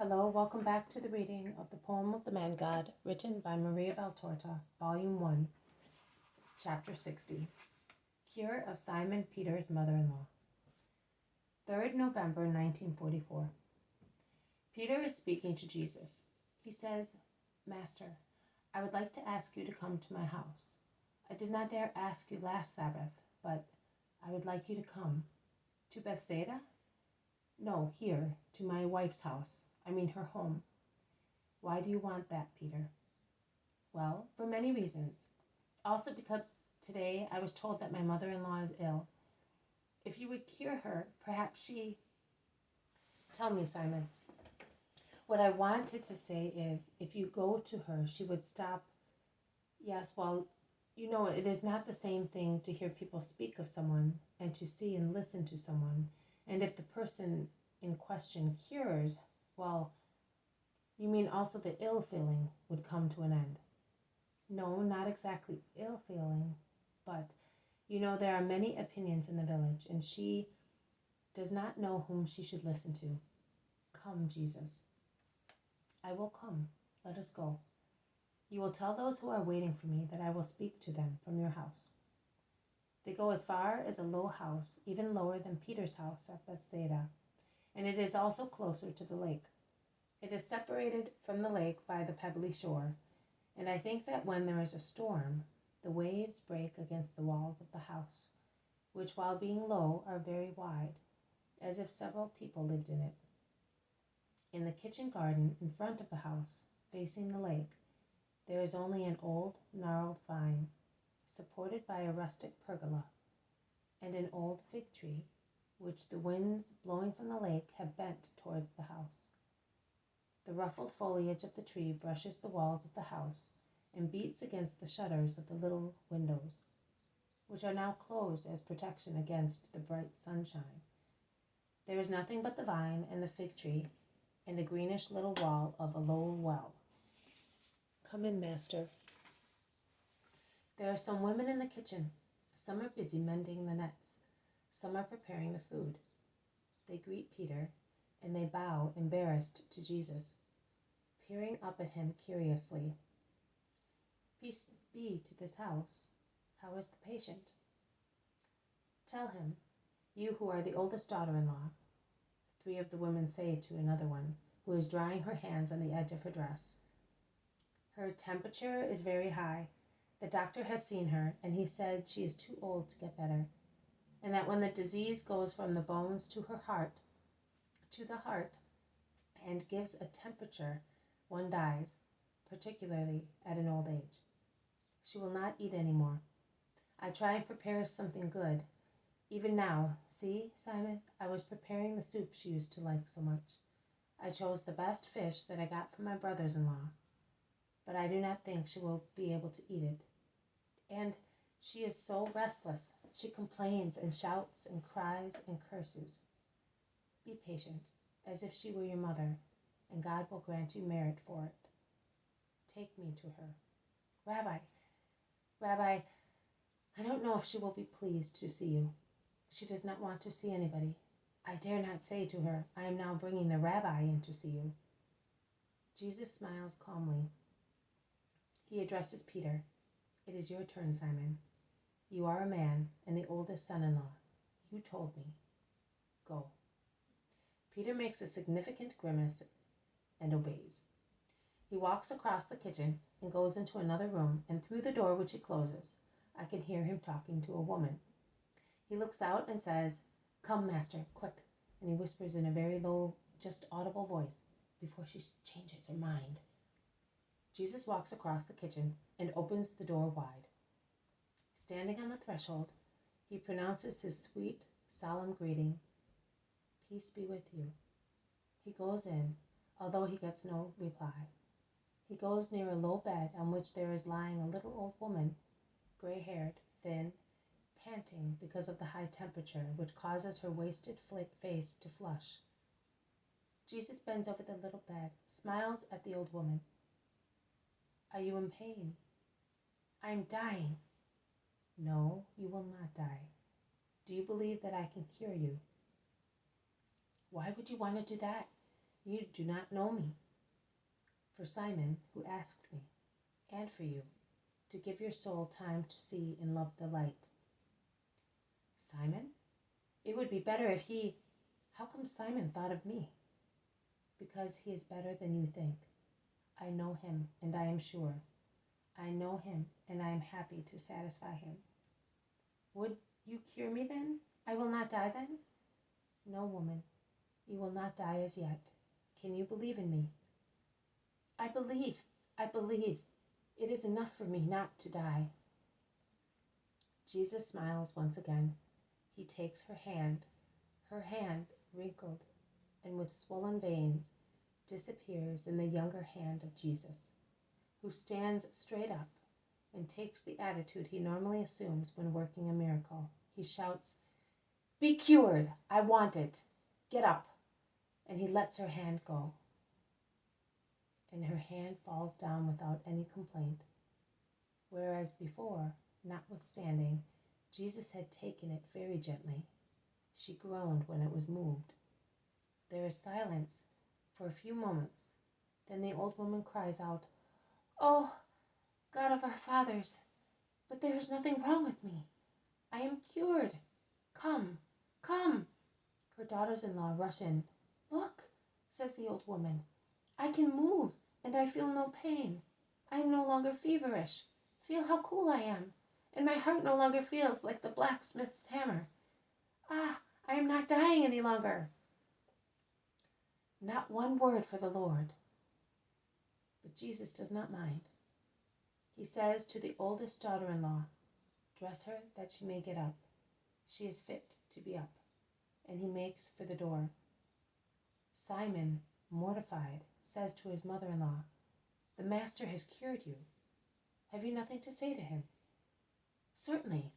Hello, welcome back to the reading of the poem of the Man God, written by Maria Valtorta, Volume 1, Chapter 60. Cure of Simon Peter's Mother-in-Law. 3rd November 1944. Peter is speaking to Jesus. He says, Master, I would like to ask you to come to my house. I did not dare ask you last Sabbath, but I would like you to come. To Bethsaida? No, here, to my wife's house. Her home. Why do you want that, Peter? Well, for many reasons. Also because today I was told that my mother-in-law is ill. If you would cure her, perhaps she... Tell me, Simon. What I wanted to say is, if you go to her, she would stop. Yes, well, it is not the same thing to hear people speak of someone and to see and listen to someone. And if the person in question cures, well, you mean also the ill feeling would come to an end. No, not exactly ill feeling, but there are many opinions in the village, and she does not know whom she should listen to. Come, Jesus. I will come. Let us go. You will tell those who are waiting for me that I will speak to them from your house. They go as far as a low house, even lower than Peter's house at Bethsaida, and it is also closer to the lake. It is separated from the lake by the pebbly shore, and I think that when there is a storm, the waves break against the walls of the house, which, while being low, are very wide, as if several people lived in it. In the kitchen garden in front of the house, facing the lake, there is only an old, gnarled vine, supported by a rustic pergola, and an old fig tree, which the winds blowing from the lake have bent towards the house. The ruffled foliage of the tree brushes the walls of the house and beats against the shutters of the little windows, which are now closed as protection against the bright sunshine. There is nothing but the vine and the fig tree and a greenish little wall of a low well. Come in, master. There are some women in the kitchen. Some are busy mending the nets. Some are preparing the food. They greet Peter, and they bow, embarrassed, to Jesus, peering up at him curiously. Peace be to this house. How is the patient? Tell him, you who are the oldest daughter-in-law, 3 of the women say to another one, who is drying her hands on the edge of her dress. Her temperature is very high. The doctor has seen her, and he said she is too old to get better, and that when the disease goes from the bones to the heart, and gives a temperature, one dies, particularly at an old age. She will not eat any more. I try and prepare something good. Even now, see, Simon, I was preparing the soup she used to like so much. I chose the best fish that I got from my brothers-in-law, but I do not think she will be able to eat it. And she is so restless. She complains and shouts and cries and curses. Be patient, as if she were your mother, and God will grant you merit for it. Take me to her. Rabbi, I don't know if she will be pleased to see you. She does not want to see anybody. I dare not say to her, I am now bringing the rabbi in to see you. Jesus smiles calmly. He addresses Peter. It is your turn, Simon. You are a man and the oldest son-in-law. You told me. Go. Peter makes a significant grimace and obeys. He walks across the kitchen and goes into another room, and through the door which he closes, I can hear him talking to a woman. He looks out and says, Come, master, quick, and he whispers in a very low, just audible voice, before she changes her mind. Jesus walks across the kitchen and opens the door wide. Standing on the threshold, he pronounces his sweet, solemn greeting, Peace be with you. He goes in, although he gets no reply. He goes near a low bed on which there is lying a little old woman, gray-haired, thin, panting because of the high temperature which causes her wasted face to flush. Jesus bends over the little bed, smiles at the old woman. Are you in pain? I am dying. No, you will not die. Do you believe that I can cure you? Why would you want to do that? You do not know me. For Simon, who asked me, and for you, to give your soul time to see and love the light. Simon? It would be better if he... How come Simon thought of me? Because he is better than you think. I know him, and I am sure. I know him, and I am happy to satisfy him. Would you cure me then? I will not die then? No, woman, you will not die as yet. Can you believe in me? I believe. It is enough for me not to die. Jesus smiles once again. He takes her hand wrinkled and with swollen veins, disappears in the younger hand of Jesus, who stands straight up and takes the attitude he normally assumes when working a miracle. He shouts, "Be cured! I want it! Get up!" And he lets her hand go. And her hand falls down without any complaint, whereas before, notwithstanding, Jesus had taken it very gently. She groaned when it was moved. There is silence for a few moments. Then the old woman cries out, "Oh, God of our fathers, but there is nothing wrong with me. I am cured. Come, come." Her daughters-in-law rush in. "Look," says the old woman, "I can move, and I feel no pain. I am no longer feverish. Feel how cool I am, and my heart no longer feels like the blacksmith's hammer. Ah, I am not dying any longer." Not one word for the Lord. But Jesus does not mind. He says to the oldest daughter-in-law, "Dress her that she may get up. She is fit to be up." And he makes for the door. Simon, mortified, says to his mother-in-law, "The Master has cured you. Have you nothing to say to him?" "Certainly.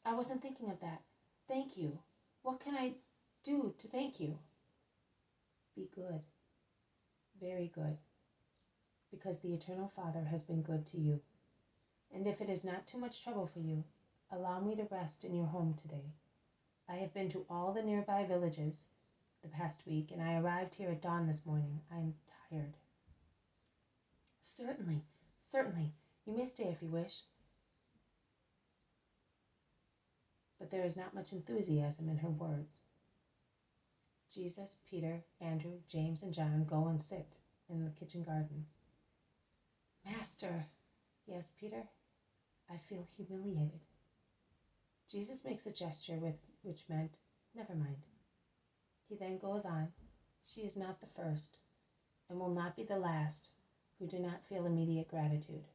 I wasn't thinking of that. Thank you. What can I do to thank you?" Be good. Very good. Because the Eternal Father has been good to you. And if it is not too much trouble for you, allow me to rest in your home today. I have been to all the nearby villages the past week, and I arrived here at dawn this morning. I am tired. Certainly. You may stay if you wish." But there is not much enthusiasm in her words. Jesus, Peter, Andrew, James, and John go and sit in the kitchen garden. "Master." "Yes, Peter? I feel humiliated." Jesus makes a gesture which meant, "Never mind." He then goes on, "She is not the first, and will not be the last, who do not feel immediate gratitude.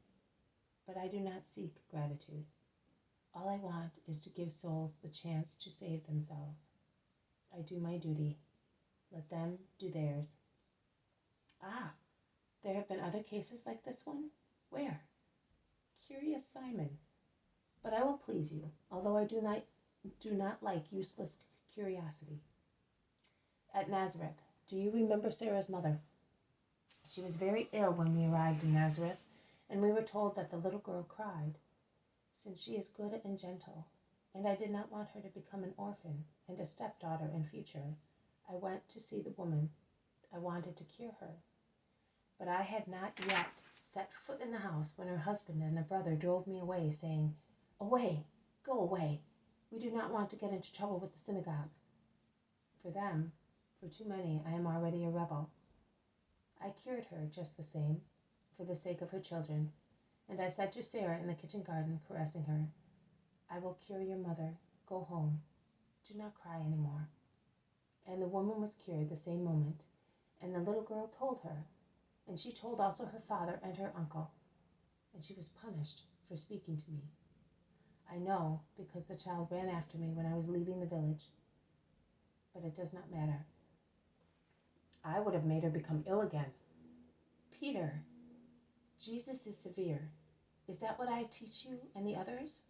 But I do not seek gratitude. All I want is to give souls the chance to save themselves. I do my duty. Let them do theirs." "Ah, there have been other cases like this one? Where?" "Curious Simon. But I will please you, although I do not like useless curiosity. At Nazareth. Do you remember Sarah's mother? She was very ill when we arrived in Nazareth, and we were told that the little girl cried. Since she is good and gentle, and I did not want her to become an orphan and a stepdaughter in future, I went to see the woman. I wanted to cure her. But I had not yet set foot in the house when her husband and a brother drove me away, saying, 'Away, go away. We do not want to get into trouble with the synagogue.' For them, for too many, I am already a rebel. I cured her just the same, for the sake of her children, and I said to Sarah in the kitchen garden, caressing her, 'I will cure your mother. Go home. Do not cry any more.' And the woman was cured the same moment, and the little girl told her, and she told also her father and her uncle, and she was punished for speaking to me. I know, because the child ran after me when I was leaving the village. But it does not matter. I would have made her become ill again. Peter, Jesus is severe. Is that what I teach you and the others?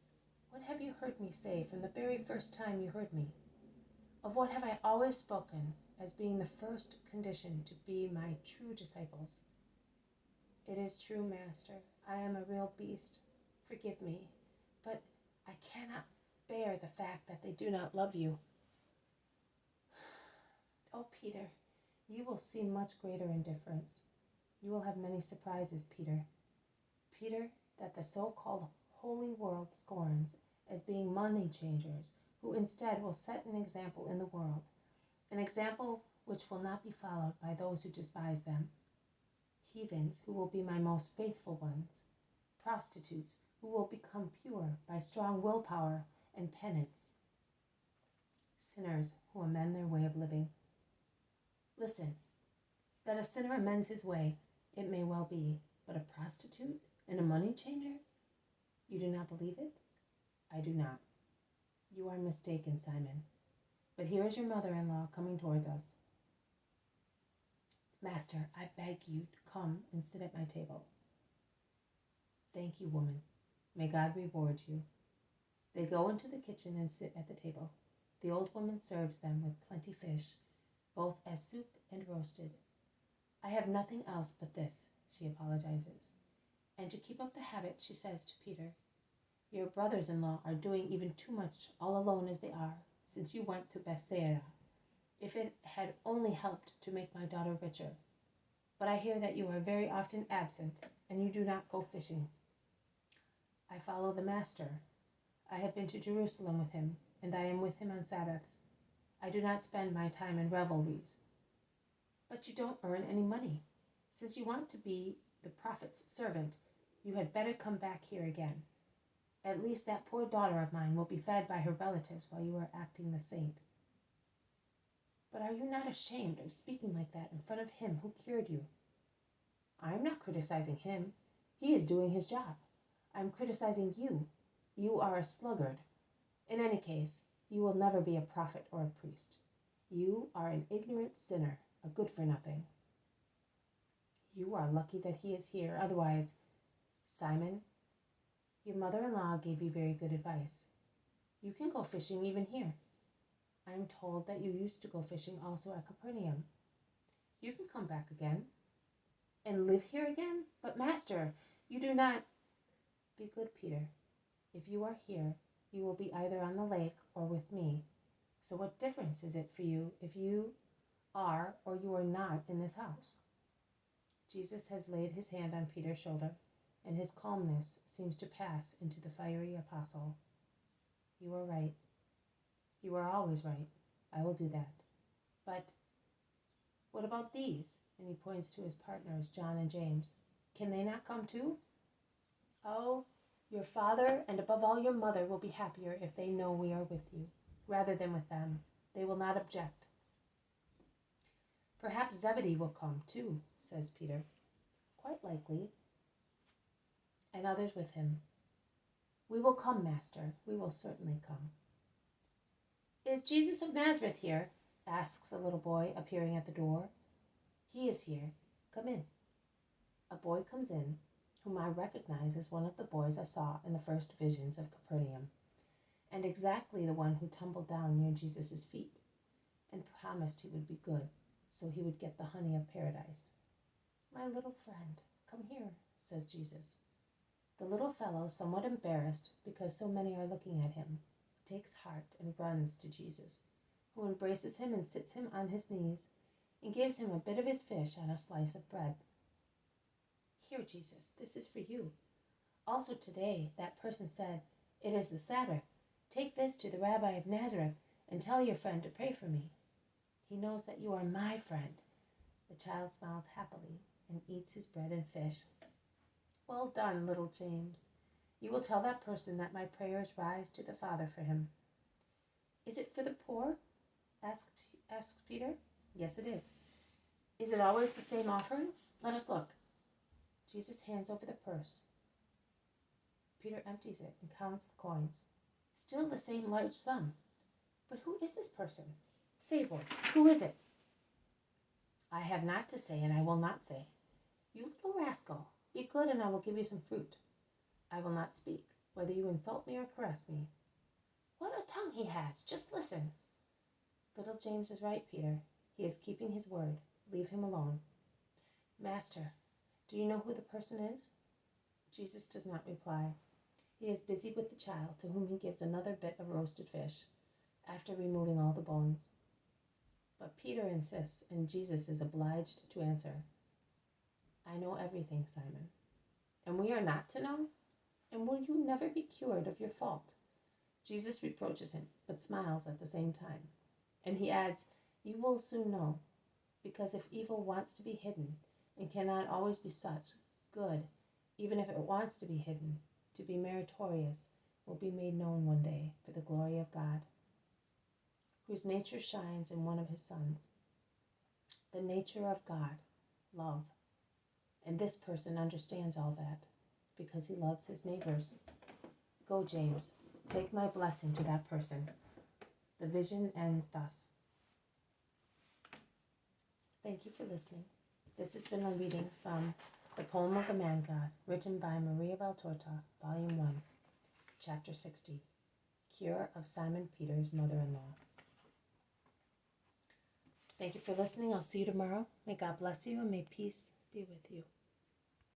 What have you heard me say from the very first time you heard me? Of what have I always spoken as being the first condition to be my true disciples? It is true, Master, I am a real beast. Forgive me, but I cannot bear the fact that they do not love you. Oh, Peter, You will see much greater indifference. You will have many surprises, Peter. Peter, that the so-called holy world scorns as being money changers, who instead will set an example in the world, an example which will not be followed by those who despise them. Heathens who will be my most faithful ones. Prostitutes who will become pure by strong willpower and penance. Sinners who amend their way of living. Listen, that a sinner amends his way, it may well be, but a prostitute and a money changer? You do not believe it? I do not. You are mistaken, Simon. But here is your mother-in-law coming towards us. Master, I beg you to come and sit at my table. Thank you, woman. May God reward you. They go into the kitchen and sit at the table. The old woman serves them with plenty fish, both as soup and roasted. I have nothing else but this, she apologizes. And to keep up the habit, she says to Peter, your brothers-in-law are doing even too much all alone as they are, since you went to Bethsaida. If it had only helped to make my daughter richer. But I hear that you are very often absent, and you do not go fishing. I follow the Master. I have been to Jerusalem with him, and I am with him on Sabbaths. I do not spend my time in revelries. But you don't earn any money. Since you want to be the prophet's servant, you had better come back here again. At least that poor daughter of mine will be fed by her relatives while you are acting the saint. But are you not ashamed of speaking like that in front of him who cured you? I am not criticizing him. He is doing his job. I am criticizing you. You are a sluggard. In any case, you will never be a prophet or a priest. You are an ignorant sinner, a good-for-nothing. You are lucky that he is here, otherwise, Simon, your mother-in-law gave you very good advice. You can go fishing even here. I am told that you used to go fishing also at Capernaum. You can come back again. And live here again? But master, you do not... Be good, Peter. If you are here, you will be either on the lake or with me. So what difference is it for you if you are or you are not in this house? Jesus has laid his hand on Peter's shoulder, and his calmness seems to pass into the fiery apostle. You are right. You are always right. I will do that. But what about these? And he points to his partners, John and James. Can they not come too? Oh, your father and above all your mother will be happier if they know we are with you, rather than with them. They will not object. Perhaps Zebedee will come too, says Peter. Quite likely. And others with him. We will come, Master. We will certainly come. Is Jesus of Nazareth here? Asks a little boy appearing at the door. He is here. Come in. A boy comes in, whom I recognize as one of the boys I saw in the first visions of Capernaum, and exactly the one who tumbled down near Jesus' feet and promised he would be good, so he would get the honey of paradise. My little friend, come here, says Jesus. The little fellow, somewhat embarrassed because so many are looking at him, takes heart and runs to Jesus, who embraces him and sits him on his knees and gives him a bit of his fish and a slice of bread. Here, Jesus, this is for you. Also today, that person said, it is the Sabbath. Take this to the Rabbi of Nazareth and tell your friend to pray for me. He knows that you are my friend. The child smiles happily and eats his bread and fish. Well done, little James. You will tell that person that my prayers rise to the Father for him. Is it for the poor? asks Peter. Yes, it is. Is it always the same offering? Let us look. Jesus hands over the purse. Peter empties it and counts the coins. Still the same large sum. But who is this person? Say, boy, who is it? I have not to say, and I will not say. You little rascal, be good, and I will give you some fruit. I will not speak, whether you insult me or caress me. What a tongue he has! Just listen. Little James is right, Peter. He is keeping his word. Leave him alone. Master, do you know who the person is? Jesus does not reply. He is busy with the child, to whom he gives another bit of roasted fish, after removing all the bones. But Peter insists, and Jesus is obliged to answer, I know everything, Simon. And we are not to know? And will you never be cured of your fault? Jesus reproaches him, but smiles at the same time. And he adds, you will soon know, because if evil wants to be hidden, and cannot always be such, good, even if it wants to be hidden, to be meritorious, will be made known one day for the glory of God, whose nature shines in one of his sons. The nature of God, love. And this person understands all that, because he loves his neighbors. Go, James, take my blessing to that person. The vision ends thus. Thank you for listening. This has been a reading from The Poem of the Man God, written by Maria Valtorta, Volume 1, Chapter 60, Cure of Simon Peter's Mother-in-Law. Thank you for listening. I'll see you tomorrow. May God bless you and may peace be with you.